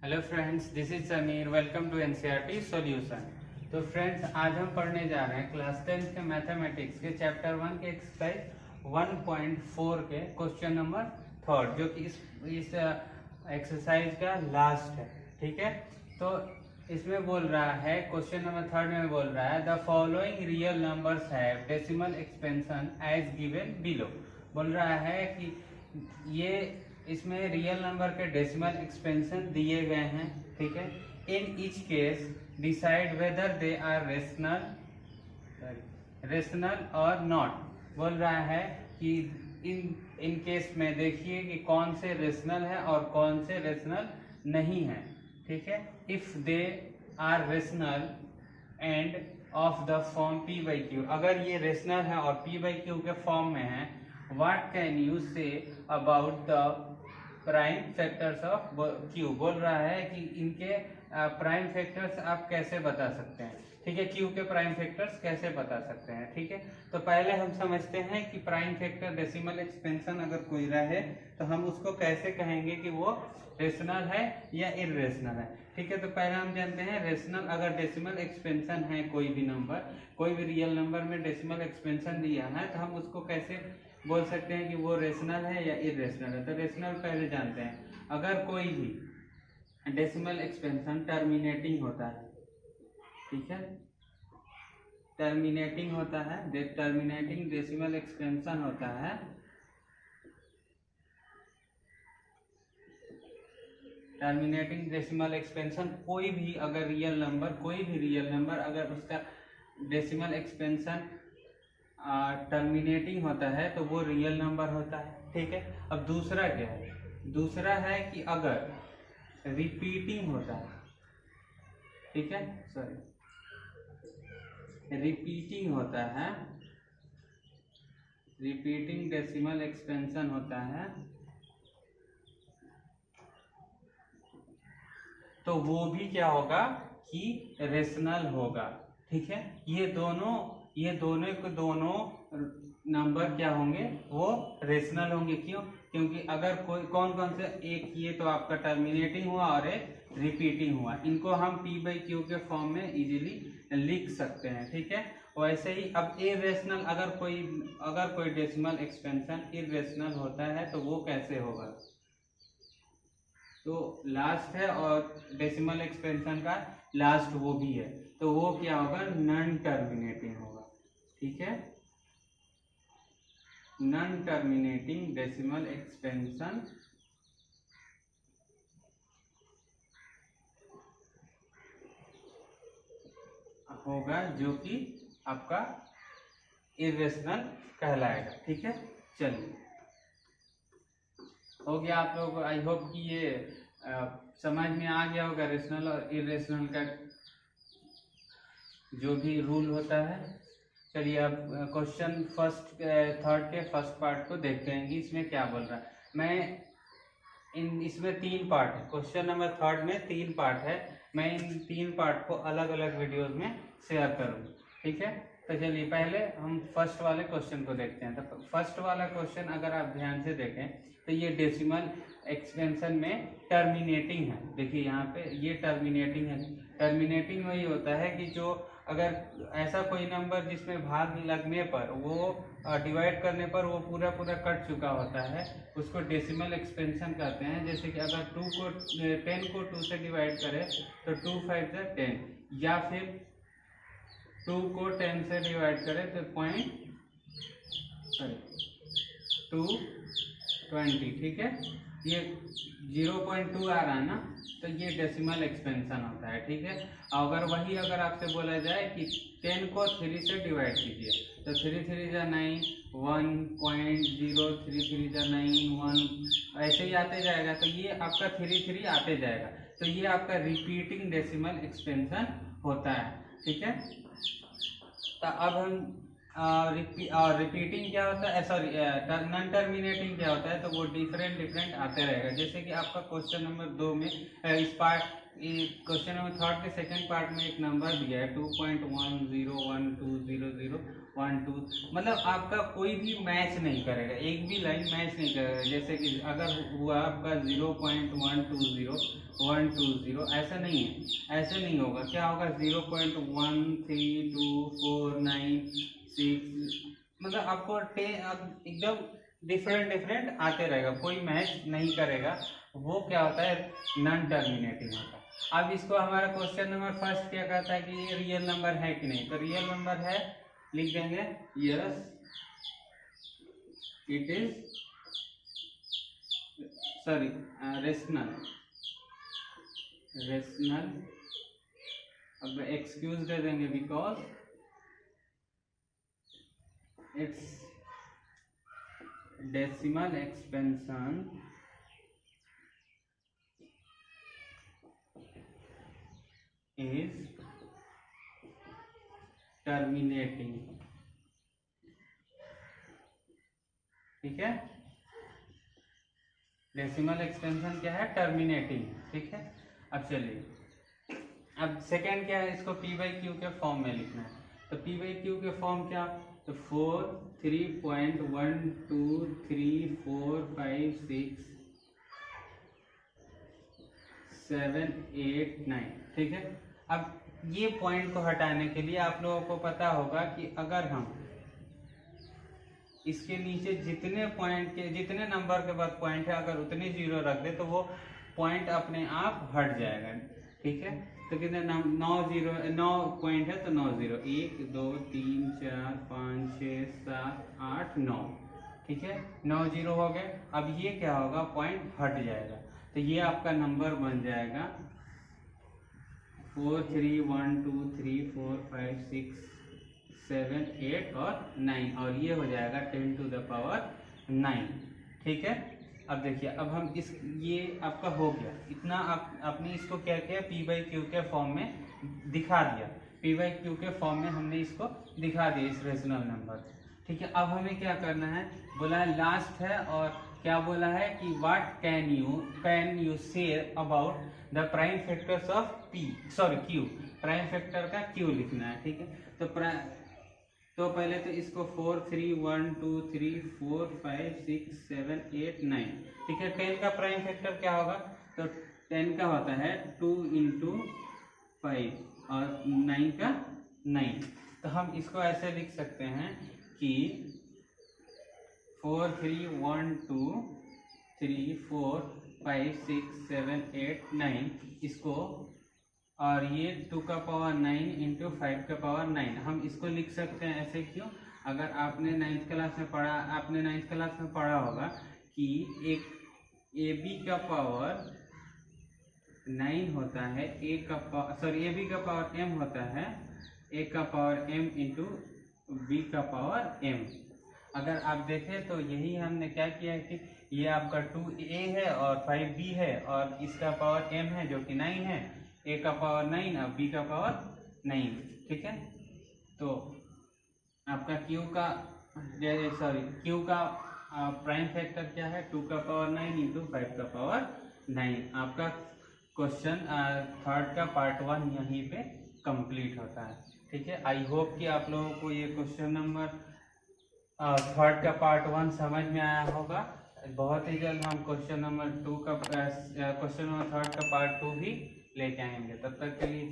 Hello friends, this is Sameer. Welcome to NCERT solution. तो friends, आज हम पढ़ने जा रहे हैं क्लास 10 के मैथमेटिक्स के चैप्टर 1 के एक्सरसाइज 1.4 के क्वेश्चन नंबर 3, जो कि इस एक्सरसाइज का लास्ट है। ठीक है, तो इसमें बोल रहा है, क्वेश्चन नंबर 3 में बोल रहा है the following real numbers have decimal expansion as given below. बोल रहा है कि ये इसमें रियल नंबर के डेसिमल एक्सपेंशन दिए गए हैं। ठीक है, in each case decide whether they are rational or not. बोल रहा है कि इन केस में देखिए कि कौन से रेशनल है और कौन से रेशनल नहीं है। ठीक है, if they are rational and of the form p by q, अगर ये रेशनल है और पी बाई क्यू के फॉर्म में है, what can you say about the prime factors of q. बोल रहा है कि इनके प्राइम फैक्टर्स आप कैसे बता सकते हैं। ठीक है, क्यू के प्राइम फैक्टर्स कैसे बता सकते हैं। ठीक है, तो पहले हम समझते हैं कि प्राइम फैक्टर डेसिमल एक्सपेंशन अगर कोई रहे तो हम उसको कैसे कहेंगे कि वो रेशनल है या इररेशनल है। ठीक है, तो पहले हम जानते हैं रेशनल, अगर डेसिमल एक्सपेंशन है कोई भी नंबर, कोई भी रियल नंबर में डेसिमल एक्सपेंशन दिया है, तो हम उसको कैसे बोल सकते हैं कि वो रेशनल है या इररेशनल है। तो रेशनल पहले जानते हैं, अगर कोई भी डेसिमल एक्सपेंशन टर्मिनेटिंग होता है, ठीक है, टर्मिनेटिंग होता है, टर्मिनेटिंग डेसिमल एक्सपेंशन होता है, टर्मिनेटिंग डेसिमल एक्सपेंशन कोई भी अगर रियल नंबर, कोई भी रियल नंबर अगर उसका डेसिमल एक्सपेंशन टर्मिनेटिंग होता है तो वो रियल नंबर होता है। ठीक है, अब दूसरा क्या है, दूसरा है कि अगर रिपीटिंग होता है, ठीक है, सॉरी, रिपीटिंग होता है, रिपीटिंग डेसिमल एक्सपेंशन होता है, तो वो भी क्या होगा कि रेशनल होगा। ठीक है, ये दोनों के दोनों नंबर क्या होंगे, वो रेशनल होंगे। क्यों? क्योंकि अगर कोई कौन से एक, ये तो आपका टर्मिनेटिंग हुआ और एक रिपीटिंग हुआ, इनको हम पी बाई क्यू के फॉर्म में इजीली लिख सकते हैं। ठीक है, वैसे ही अब इररेशनल, अगर कोई डेसिमल एक्सपेंशन इररेशनल होता है तो वो कैसे होगा। तो लास्ट है और डेसिमल एक्सपेंशन का लास्ट वो भी है, तो वो क्या होगा, नॉन टर्मिनेटिंग होगा। ठीक है, नॉन टर्मिनेटिंग डेसिमल एक्सपेंशन होगा, जो कि आपका इररेशनल कहलाएगा। ठीक है, चलिए, हो गया आप लोग। आई होप कि ये समझ में आ गया होगा रेशनल और इररेशनल का जो भी रूल होता है। चलिए, अब क्वेश्चन थर्ड के फर्स्ट पार्ट को देखते हैं कि इसमें क्या बोल रहा है। इसमें 3 पार्ट है, क्वेश्चन नंबर 3 में 3 पार्ट है। मैं इन 3 पार्ट को अलग अलग वीडियोस में शेयर करूँगा। ठीक है, तो चलिए पहले हम फर्स्ट वाले क्वेश्चन को देखते हैं। तो फर्स्ट वाला क्वेश्चन अगर आप ध्यान से देखें तो ये डेसिमल एक्सपेंशन में टर्मिनेटिंग है। देखिए यहाँ पे ये टर्मिनेटिंग है। टर्मिनेटिंग वही होता है कि जो अगर ऐसा कोई नंबर जिसमें भाग लगने पर, वो डिवाइड करने पर वो पूरा कट चुका होता है, उसको डेसिमल एक्सपेंशन कहते हैं। जैसे कि अगर 10 को 2 से डिवाइड करें तो 2 5 जा 10, या फिर 2 को 10 से डिवाइड करें तो 220। ठीक है, ये 0.2 आ रहा है ना, तो ये डेसिमल एक्सपेंशन होता है। ठीक है, अगर आपसे बोला जाए कि 10 को 3 से डिवाइड कीजिए तो 3 3 जा 9, 1.0, 3 3 जा 9, 1, ऐसे ही आते जाएगा। तो ये आपका 3 3 आते जाएगा, तो ये आपका रिपीटिंग डेसिमल एक्सपेंशन होता है। ठीक है, तो अब हम रिपीटिंग क्या होता है, सॉरी, नॉन टर्मिनेटिंग क्या होता है, तो वो डिफरेंट आते रहेगा। जैसे कि आपका क्वेश्चन नंबर 2 में क्वेश्चन नंबर 3 के सेकंड पार्ट में एक नंबर दिया है 2.101200 1 2, मतलब आपका कोई भी मैच नहीं करेगा, एक भी लाइन मैच नहीं करेगा। जैसे कि अगर हुआ आपका 0.120 120, ऐसा नहीं है, ऐसे नहीं होगा। क्या होगा 0.13249 6, मतलब आपको एकदम डिफरेंट आते रहेगा, कोई मैच नहीं करेगा। वो क्या होता है, नॉन टर्मिनेटिंग होता है। अब इसको हमारा क्वेश्चन नंबर फर्स्ट क्या कहता है कि ये रियल नंबर है कि नहीं, तो रियल नंबर है, लिख देंगे yes it is, sorry rational, अब एक्सक्यूज दे देंगे because it's decimal expansion is terminating। ठीक है, डेसिमल एक्सपेंशन क्या है, टर्मिनेटिंग। ठीक है, अब चलिए, अब सेकेंड क्या है, इसको p बाई क्यू के फॉर्म में लिखना है। तो p बाई क्यू के फॉर्म क्या, तो 4 3.123456789। ठीक है, अब ये पॉइंट को हटाने के लिए आप लोगों को पता होगा कि अगर हम इसके नीचे जितने पॉइंट के, जितने नंबर के बाद पॉइंट है, अगर उतने जीरो रख दे तो वो पॉइंट अपने आप हट जाएगा। ठीक है, तो कितने 9 पॉइंट है, तो 9 जीरो, 1 2 3 4 5 6 7 8 9। ठीक है, 9 जीरो हो गए। अब ये क्या होगा, पॉइंट हट जाएगा, तो ये आपका नंबर बन जाएगा 4 3 1 2 3 4 5 6 7 8 और 9, और ये हो जाएगा 10 टू द पावर 9। ठीक है, अब देखिए, अब हम ये आपका हो गया इतना, आपने इसको क्या किया, p बाई क्यू के फॉर्म में दिखा दिया, p बाई क्यू के फॉर्म में हमने इसको दिखा दिया इस रेशनल नंबर। ठीक है, अब हमें क्या करना है, बोला है लास्ट है, और क्या बोला है कि what can you say about the prime factors of Q, prime factor का क्यू लिखना है। ठीक है, तो पहले तो इसको 4 3 1 2 3 4 5 6 7 8 9। ठीक है, 10 का प्राइम फैक्टर क्या होगा, तो 10 का होता है 2 × 5 और 9 का 9। तो हम इसको ऐसे लिख सकते हैं कि 4 3 1 2 3 4 5 6 7 8 9, इसको, और ये 2 का पावर 9 × 5 का पावर 9, हम इसको लिख सकते हैं ऐसे। क्यों, अगर आपने 9th क्लास में पढ़ा होगा कि एक AB का पावर 9 होता है, AB का पावर M होता है, A का पावर M × B का पावर M। अगर आप देखें तो यही हमने क्या किया है कि ये आपका 2A है और 5B है, और इसका पावर M है जो कि 9 है, A का पावर 9 और B का पावर 9। ठीक है, तो आपका Q का प्राइम फैक्टर क्या है, 2 का पावर 9 × 5 का पावर 9। आपका क्वेश्चन थर्ड का पार्ट 1 यहीं पे कंप्लीट होता है। ठीक है, आई होप कि आप लोगों को ये क्वेश्चन नंबर थर्ड का पार्ट 1 समझ में आया होगा। बहुत ही जल्द हम क्वेश्चन नंबर थर्ड का पार्ट 2 भी लेके आएंगे। तब तक के लिए